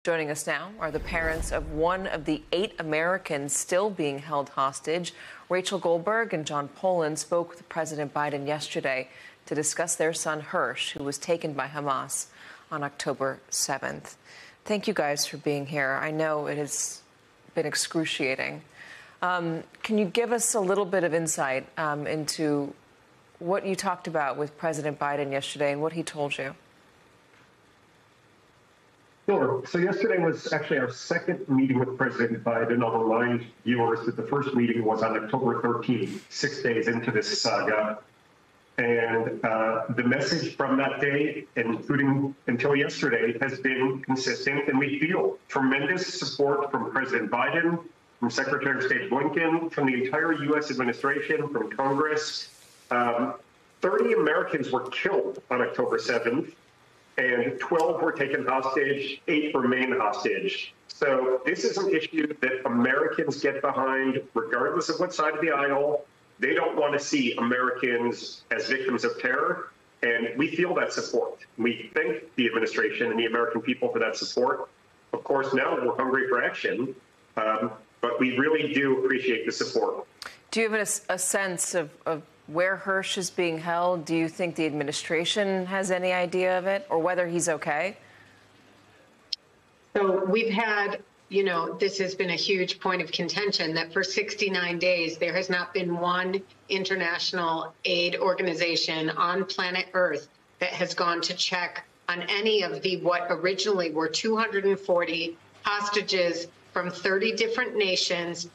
Joining us now are the parents of one of the 8 Americans still being held hostage. Rachel Goldberg and John Poland spoke with President Biden yesterday to discuss their son Hersh, who was taken by Hamas on October 7th. Thank you guys for being here. I know it has been excruciating. Can you give us a little bit of insight into what you talked about with President Biden yesterday and what he told you? Sure. So yesterday was actually our second meeting with President Biden. I'll remind viewers that the first meeting was on October 13th, 6 days into this saga. And the message from that day, including until yesterday, has been consistent. And we feel tremendous support from President Biden, from Secretary of State Blinken, from the entire U.S. administration, from Congress. 30 Americans were killed on October 7th. And 12 were taken hostage, 8 remain hostage. So this is an issue that Americans get behind, regardless of what side of the aisle. They don't want to see Americans as victims of terror, and we feel that support. We thank the administration and the American people for that support. Of course, now we're hungry for action, but we really do appreciate the support. Do you have a sense of where Hersh is being held? Do you think the administration has any idea of it, or whether he's okay? So we've had, this has been a huge point of contention that for 69 days, there has not been one international aid organization on planet Earth that has gone to check on any of the what originally were 240 hostages from 30 different nations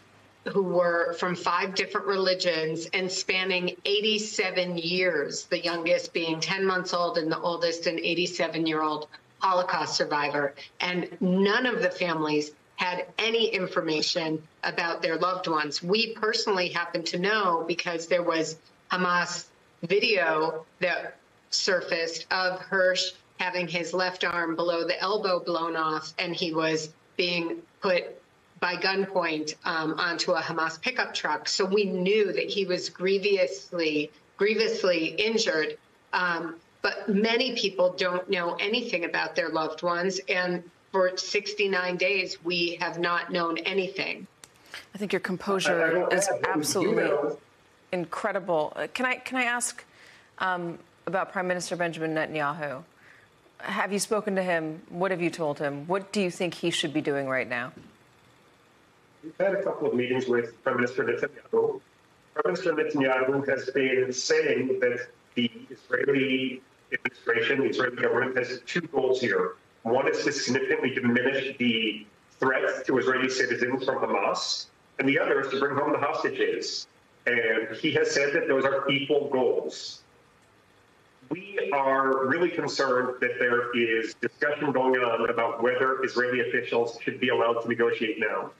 who were from 5 different religions and spanning 87 years, the youngest being 10 months old and the oldest an 87-year-old Holocaust survivor. And none of the families had any information about their loved ones. We personally happen to know because there was Hamas video that surfaced of Hersh having his left arm below the elbow blown off, and he was being put by gunpoint onto a Hamas pickup truck. So we knew that he was grievously injured. But many people don't know anything about their loved ones. And for 69 days, we have not known anything. I think your composure is absolutely incredible. Can I ask about Prime Minister Benjamin Netanyahu? Have you spoken to him? What have you told him? What do you think he should be doing right now? We've had a couple of meetings with Prime Minister Netanyahu. Prime Minister Netanyahu has been saying that the Israeli administration, the Israeli government, has 2 goals here. One is to significantly diminish the threat to Israeli citizens from Hamas, and the other is to bring home the hostages. And he has said that those are equal goals. We are really concerned that there is discussion going on about whether Israeli officials should be allowed to negotiate now.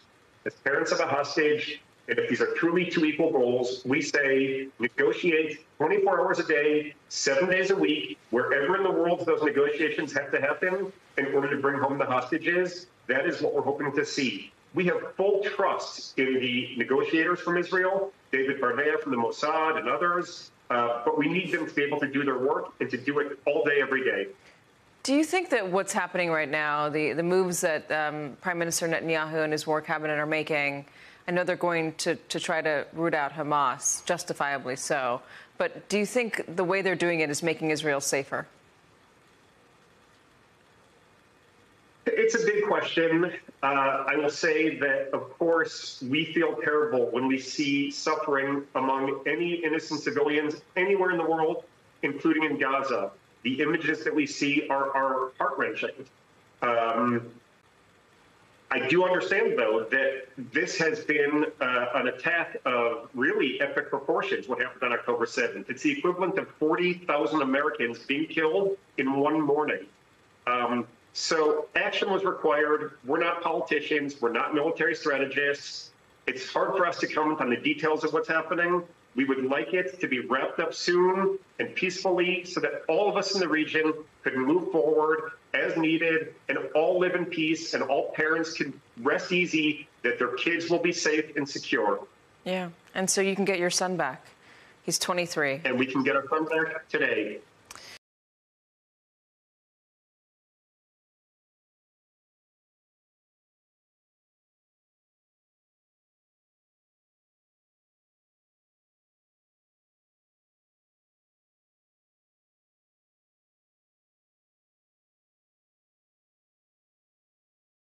As parents of a hostage, and if these are truly 2 equal goals, we say negotiate 24 hours a day, 7 days a week, wherever in the world those negotiations have to happen in order to bring home the hostages. That is what we're hoping to see. We have full trust in the negotiators from Israel, David Barnea from the Mossad and others, but we need them to be able to do their work and to do it all day, every day. Do you think that what's happening right now, the moves that Prime Minister Netanyahu and his war cabinet are making, I know they're going to try to root out Hamas, justifiably so, but do you think the way they're doing it is making Israel safer? It's a big question. I will say that, of course, we feel terrible when we see suffering among any innocent civilians anywhere in the world, including in Gaza. The images that we see are heart-wrenching. I do understand, though, that this has been an attack of really epic proportions, what happened on October 7th. It's the equivalent of 40,000 Americans being killed in one morning. So action was required. We're not politicians. We're not military strategists. It's hard for us to comment on the details of what's happening. We would like it to be wrapped up soon and peacefully so that all of us in the region could move forward as needed and all live in peace and all parents can rest easy that their kids will be safe and secure. Yeah, and so you can get your son back. He's 23. And we can get our son back today.